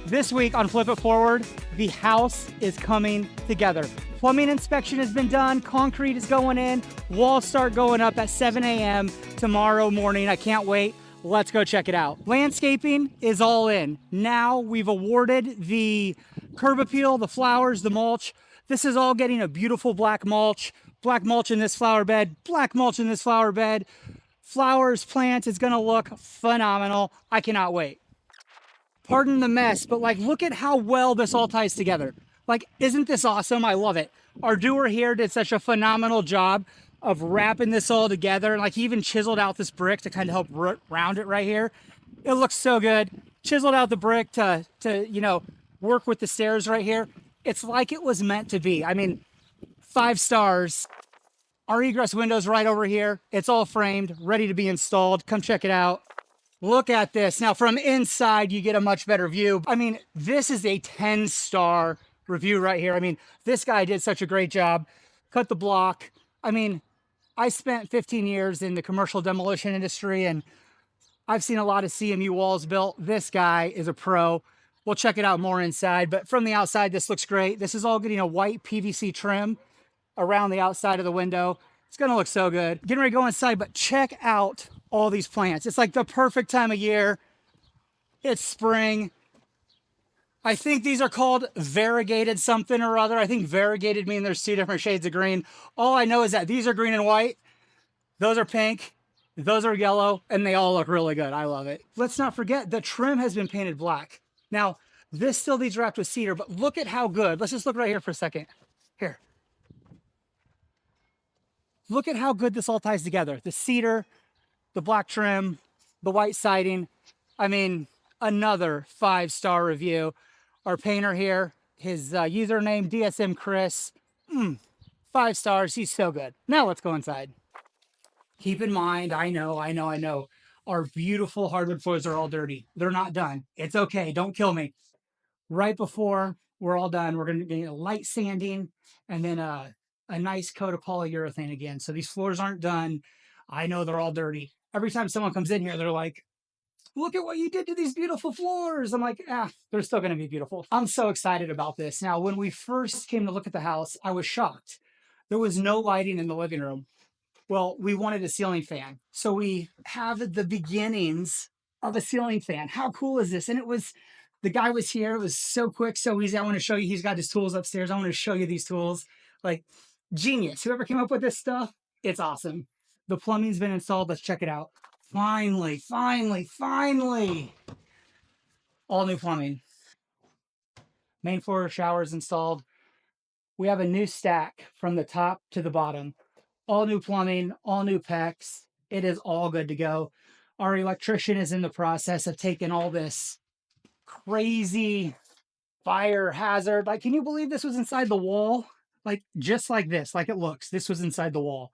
This week on Flip It Forward, the house is coming together. Plumbing inspection has been done, concrete is going in, walls start going up at 7 a.m. tomorrow morning. I can't wait. Let's go check it out. Landscaping is all in. Now we've awarded the curb appeal, the flowers, the mulch. This is all getting a beautiful black mulch in this flower bed, black mulch in this flower bed. Flowers, plants, it's gonna look phenomenal. I cannot wait. Pardon the mess, but like, look at how well this all ties together. Like, isn't this awesome? I love it. Our doer here did such a phenomenal job of wrapping this all together. Like, he even chiseled out this brick to kind of help round it right here. It looks so good. Chiseled out the brick to work with the stairs right here. It's like it was meant to be. I mean, 5 stars. Our egress window's right over here. It's all framed, ready to be installed. Come check it out. Look at this. Now from inside, you get a much better view. I mean, this is a 10-star review right here. I mean, this guy did such a great job. Cut the block. I mean, I spent 15 years in the commercial demolition industry, and I've seen a lot of CMU walls built. This guy is a pro. We'll check it out more inside, but from the outside, this looks great. This is all getting a white PVC trim around the outside of the window. It's gonna look so good. Getting ready to go inside, but check out all these plants. It's like the perfect time of year. It's spring. I think these are called variegated something or other. I think variegated mean there's 2 different shades of green. All I know is that these are green and white. Those are pink. Those are yellow, and they all look really good. I love it. Let's not forget the trim has been painted black. Now, this still needs wrapped with cedar, but look at how good. Let's just look right here for a second. Here. Look at how good this all ties together. The cedar, the black trim, the white siding. I mean, another 5-star review. Our painter here, his username, DSM Chris. 5 stars, he's so good. Now let's go inside. Keep in mind, I know, our beautiful hardwood floors are all dirty. They're not done. It's okay, don't kill me. Right before we're all done, we're gonna get a light sanding and then a nice coat of polyurethane again. So these floors aren't done. I know they're all dirty. Every time someone comes in here, they're like, look at what you did to these beautiful floors. I'm like, they're still gonna be beautiful. I'm so excited about this. Now, when we first came to look at the house, I was shocked. There was no lighting in the living room. Well, we wanted a ceiling fan. So we have the beginnings of a ceiling fan. How cool is this? And the guy was here. It was so quick, so easy. I want to show you. He's got his tools upstairs. I want to show you these tools. Like, genius. Whoever came up with this stuff, it's awesome. The plumbing's been installed. Let's check it out. Finally. All new plumbing. Main floor showers installed. We have a new stack from the top to the bottom. All new plumbing, all new PEX. It is all good to go. Our electrician is in the process of taking all this crazy fire hazard. Like, can you believe this was inside the wall? Like, just like this, like it looks. This was inside the wall.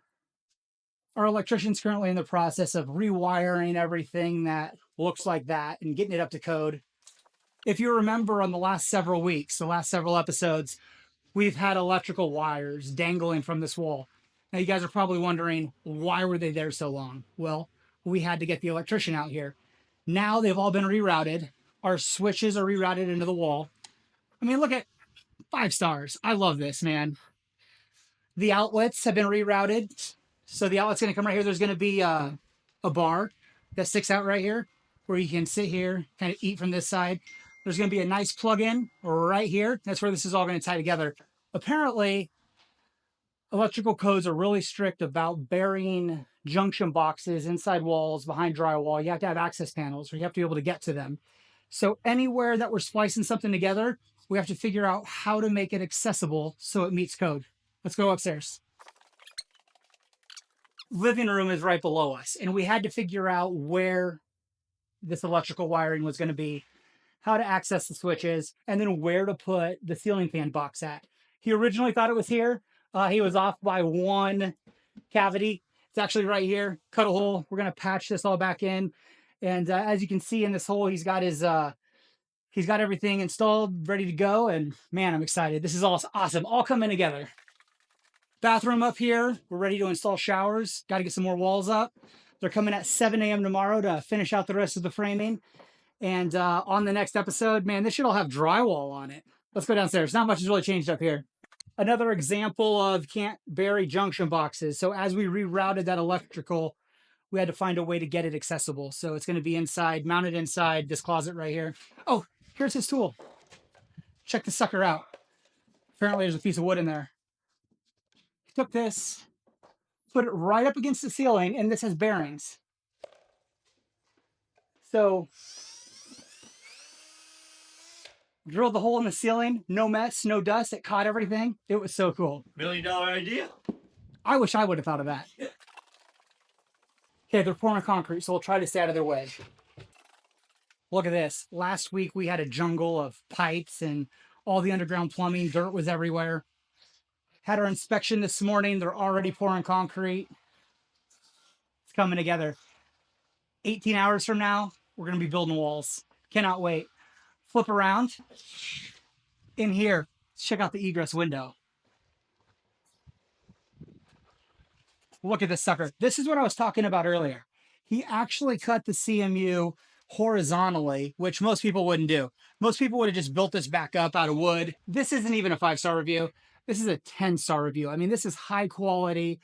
Our electrician's currently in the process of rewiring everything that looks like that and getting it up to code. If you remember on the last several weeks, the last several episodes, we've had electrical wires dangling from this wall. Now, you guys are probably wondering, why were they there so long? Well, we had to get the electrician out here. Now they've all been rerouted. Our switches are rerouted into the wall. I mean, look at 5 stars. I love this, man. The outlets have been rerouted. So the outlet's going to come right here. There's going to be a bar that sticks out right here where you can sit here, kind of eat from this side. There's going to be a nice plug-in right here. That's where this is all going to tie together. Apparently, electrical codes are really strict about burying junction boxes inside walls, behind drywall. You have to have access panels, or you have to be able to get to them. So anywhere that we're splicing something together, we have to figure out how to make it accessible so it meets code. Let's go upstairs. Living room is right below us, and we had to figure out where this electrical wiring was going to be, how to access the switches, and then where to put the ceiling fan box at. He originally thought it was here. He was off by 1 cavity. It's actually right here. Cut a hole. We're going to patch this all back in. And as you can see in this hole, he's got everything installed, ready to go. And man, I'm excited. This is all awesome. All coming together. Bathroom up here. We're ready to install showers. Got to get some more walls up. They're coming at 7 a.m. tomorrow to finish out the rest of the framing. And on the next episode, man, this should all have drywall on it. Let's go downstairs. Not much has really changed up here. Another example of can't bury junction boxes. So as we rerouted that electrical, we had to find a way to get it accessible. So it's going to be inside, mounted inside this closet right here. Oh, here's his tool. Check the sucker out. Apparently there's a piece of wood in there. He took this, put it right up against the ceiling, and this has bearings. So drilled the hole in the ceiling, no mess, no dust. It caught everything. It was so cool. $1 million idea. I wish I would have thought of that. Okay, they're pouring concrete, so we'll try to stay out of their way. Look at this. Last week we had a jungle of pipes and all the underground plumbing. Dirt was everywhere. Had our inspection this morning. They're already pouring concrete. It's coming together. 18 hours from now, we're going to be building walls. Cannot wait. Flip around. In here, let's check out the egress window. Look at this sucker. This is what I was talking about earlier. He actually cut the CMU horizontally, which most people wouldn't do. Most people would have just built this back up out of wood. This isn't even a 5-star review. This is a 10-star review. I mean, this is high quality.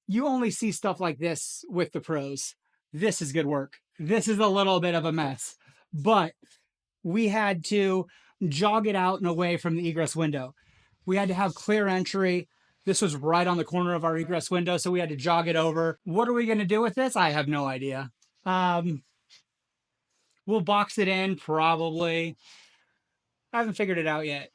You only see stuff like this with the pros. This is good work. This is a little bit of a mess, but we had to jog it out and away from the egress window. We had to have clear entry. This was right on the corner of our egress window, so we had to jog it over. What are we going to do with this? I have no idea. We'll box it in, probably. I haven't figured it out yet.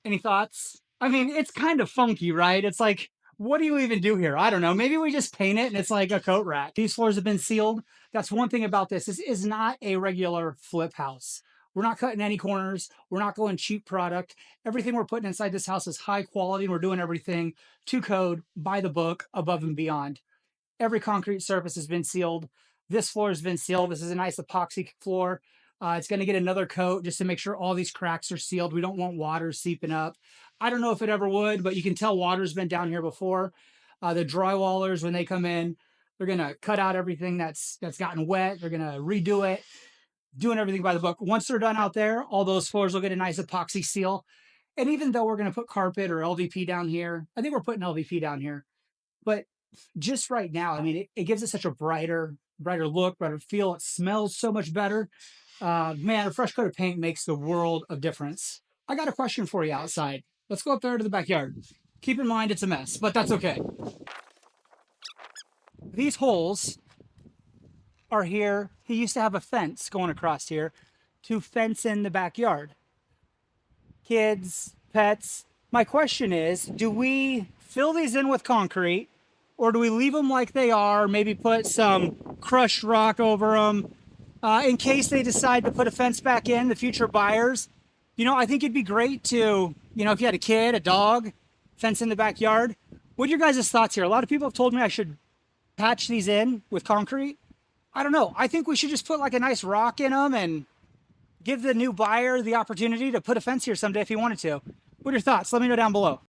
Any thoughts? I mean, it's kind of funky, right? It's like, what do you even do here? I don't know. Maybe we just paint it and it's like a coat rack. These floors have been sealed. That's one thing about this. This is not a regular flip house. We're not cutting any corners. We're not going cheap product. Everything we're putting inside this house is high quality, and we're doing everything to code, by the book, above and beyond. Every concrete surface has been sealed. This floor has been sealed. This is a nice epoxy floor. It's going to get another coat just to make sure all these cracks are sealed. We don't want water seeping up. I don't know if it ever would, but you can tell water's been down here before. The drywallers, when they come in, they're going to cut out everything that's gotten wet. They're going to redo it, doing everything by the book. Once they're done out there, all those floors will get a nice epoxy seal. And even though we're going to put carpet or LVP down here, I think we're putting LVP down here. But just right now, I mean, it gives it such a brighter look, brighter feel. It smells so much better. Man, a fresh coat of paint makes the world of difference. I got a question for you outside. Let's go up there to the backyard. Keep in mind it's a mess, but that's okay. These holes are here. He used to have a fence going across here to fence in the backyard. Kids, pets. My question is, do we fill these in with concrete, or do we leave them like they are, maybe put some crushed rock over them, in case they decide to put a fence back in, the future buyers? You know, I think it'd be great to, you know, if you had a kid, a dog, fence in the backyard. What are your guys' thoughts here? A lot of people have told me I should patch these in with concrete. I don't know. I think we should just put like a nice rock in them and give the new buyer the opportunity to put a fence here someday if he wanted to. What are your thoughts? Let me know down below.